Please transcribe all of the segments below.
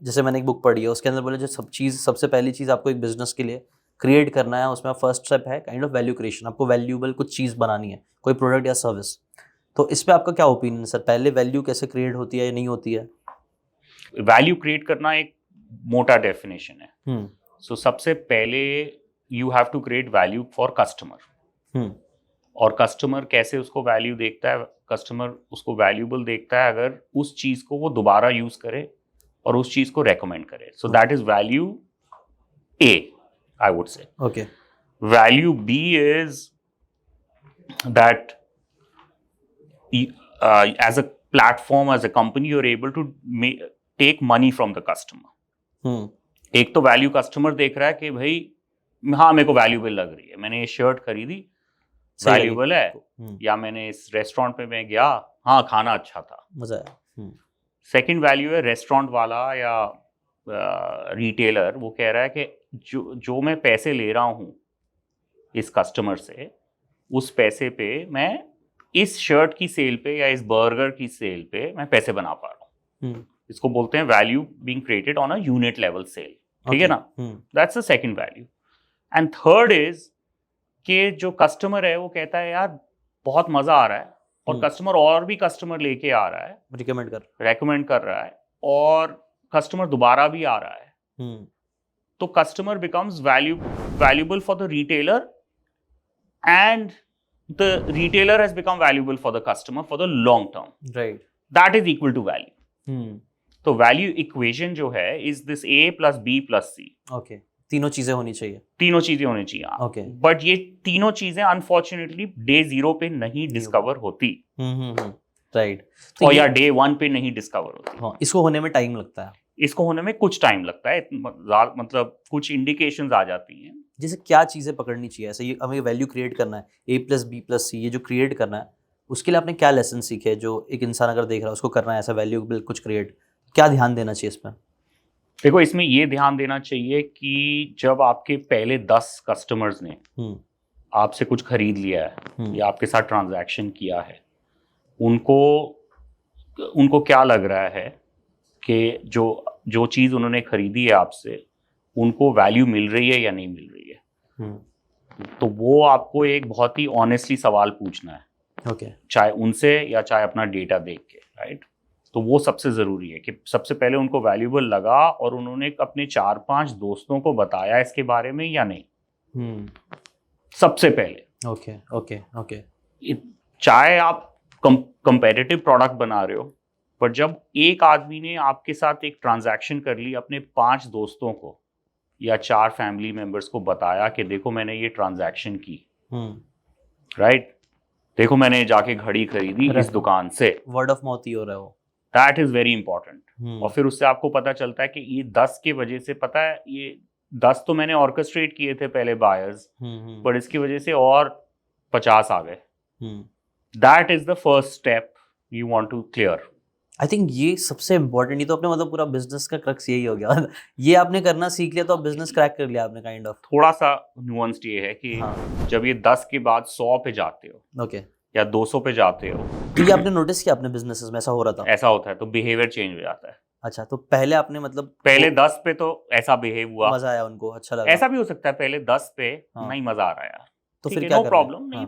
जैसे मैंने एक बुक पढ़ी है, उसके अंदर बोले जो सबसे पहली चीज़ आपको एक बिजनेस के लिए क्रिएट करना है, उसमें फर्स्ट स्टेप है काइंड ऑफ वैल्यू क्रिएशन। आपको वैल्यूएबल कुछ चीज़ बनानी है, कोई प्रोडक्ट या सर्विस। तो इस पे आपका क्या ओपिनियन है सर, पहले वैल्यू कैसे क्रिएट होती है या नहीं होती है? वैल्यू क्रिएट करना एक मोटा डेफिनेशन है। सो सबसे पहले you have to create value for customer. और कस्टमर कैसे उसको वैल्यू देखता है? कस्टमर उसको वैल्यूबल देखता है अगर उस चीज को वो दोबारा यूज करे और उस चीज को रेकमेंड करे। So that is value A, I would say. Okay. Value B is that as a platform, as a company, you are able to take money from the customer. एक तो वैल्यू कस्टमर देख रहा है कि भाई हाँ मेरे को वैल्यूबल लग रही है, मैंने ये शर्ट खरीदी, वैल्यूबल है, या मैंने इस रेस्टोरेंट पे मैं गया, हाँ खाना अच्छा था, मजा आया। सेकंड वैल्यू है रेस्टोरेंट वाला या रिटेलर, वो कह रहा है कि जो मैं पैसे ले रहा हूँ इस कस्टमर से, उस पैसे पे मैं इस शर्ट की सेल पे या इस बर्गर की सेल पे मैं पैसे बना पा रहा हूँ। इसको बोलते हैं value being created on a unit level sale. ठीक है ना? That's the second value. And third is कि जो कस्टमर है वो कहता है यार बहुत मजा आ रहा है, और कस्टमर और भी कस्टमर लेके आ रहा है, रेकमेंड कर रहा है, और कस्टमर दोबारा भी आ रहा है। तो customer becomes valuable for the retailer, and the retailer has become valuable for the customer for the long term. Right. That is equal to value. तो वैल्यू इक्वेशन जो है is this A plus B plus C. Okay. तीनों चीजें होनी चाहिए। तीनों चीजें होनी चाहिए। Okay. बट ये तीनों चीजें अनफॉर्चुनेटली डे 0 पे नहीं डिस्कवर होती। राइट। और या डे 1 पे नहीं डिस्कवर होती। हाँ, इसको होने में टाइम लगता है। इसको होने में कुछ टाइम लगता है, मतलब कुछ इंडिकेशंस आ जाती हैं। जैसे क्या चीजें पकड़नी चाहिए? ऐसे ये हमें वैल्यू क्रिएट करना है, A plus B plus C, ये जो क्रिएट करना है, उसके लिए आपने क्या लेसन सीखे जो एक इंसान अगर देख रहा है उसको करना है ऐसा वैल्यूएबल कुछ क्रिएट, क्या ध्यान देना चाहिए इसमें? देखो, इसमें ये ध्यान देना चाहिए कि जब आपके पहले 10 कस्टमर्स ने आपसे कुछ खरीद लिया है या आपके साथ ट्रांजैक्शन किया है, उनको क्या लग रहा है कि जो चीज़ उन्होंने खरीदी है आपसे, उनको वैल्यू मिल रही है या नहीं मिल रही है। तो वो आपको एक बहुत ही ऑनेस्टली सवाल पूछना है। ओके। चाहे उनसे या चाहे अपना डेटा देख के, राइट? तो वो सबसे ज़रूरी है कि सबसे पहले उनको वैल्यूबल लगा और उन्होंने अपने 4-5 दोस्तों को बताया इसके बारे में या नहीं। सबसे पहले। Okay okay okay. चाहे आप कंपेटिटिव प्रोडक्ट बना रहे हो, पर जब एक आदमी ने आपके साथ एक ट्रांजैक्शन कर ली, अपने 5 दोस्तों को या 4 फैमिली मेंबर्स को बताया कि देखो मैंने ये ट्रांजैक्शन की, राइट, देखो मैंने जाके घड़ी खरीदी इस दुकान से, वर्ड ऑफ माउथ ही हो रहा है वो। That is very important. और फिर उससे आपको पता चलता है कि ये 10 की वजह से, पता है ये 10 तो मैंने ऑर्केस्ट्रेट किए थे पहले बायर्स, पर इसकी वजह से और 50 आ गए। That is the first step you want to clear. I think ये सबसे इम्पोर्टेंट, ये तो अपने मतलब पूरा बिजनेस का क्रक्स यही हो गया। ये आपने करना सीख लिया तो आप बिजनेस क्रैक कर लिया आपने काइंड ऑफ। थोड़ा सा न्यूएंस्ड ये है कि जब ये 10 के बाद 100 पे जाते हो, ओके, या 200 पे जाते हो, तो ये आपने नोटिस किया अपने बिजनेसेस में ऐसा हो रहा था? ऐसा होता है तो बिहेवियर चेंज हो जाता है। अच्छा, तो पहले आपने मतलब पहले 10 पे तो ऐसा बिहेव हुआ, मजा आया उनको, अच्छा लगा। ऐसा भी हो सकता है पहले 10 पे नहीं मजा आ रहा यार, तो फिर क्या नो प्रॉब्लम, नहीं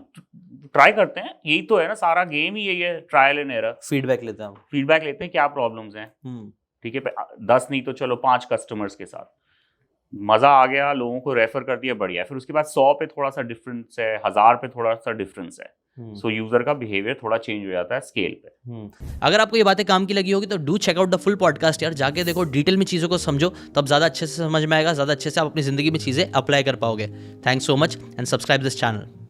ट्राई करते हैं, यही तो है ना, सारा गेम ही यही है, ट्रायल एंड एरर। फीडबैक लेते हैं, फीडबैक लेते हैं क्या प्रॉब्लम्स हैं। ठीक है, 10 नहीं तो चलो 5 कस्टमर्स के साथ मजा आ गया, लोगों को रेफर कर दिया, बढ़िया। फिर उसके बाद 100 पे थोड़ा सा डिफरेंस है, 1000 पे थोड़ा सा डिफरेंस है, सो यूजर का बिहेवियर थोड़ा चेंज हो जाता है स्केल पे। अगर आपको ये बातें काम की लगी होगी तो do check out the full podcast यार, जाके देखो, डिटेल में चीज़ों को समझो, तब ज़्यादा अच्छे से समझ में आएगा, ज़्यादा अच्छे से आप अपनी ज़िंदगी में चीज़ें अप्लाई कर पाओगे। Thanks so much and subscribe this channel.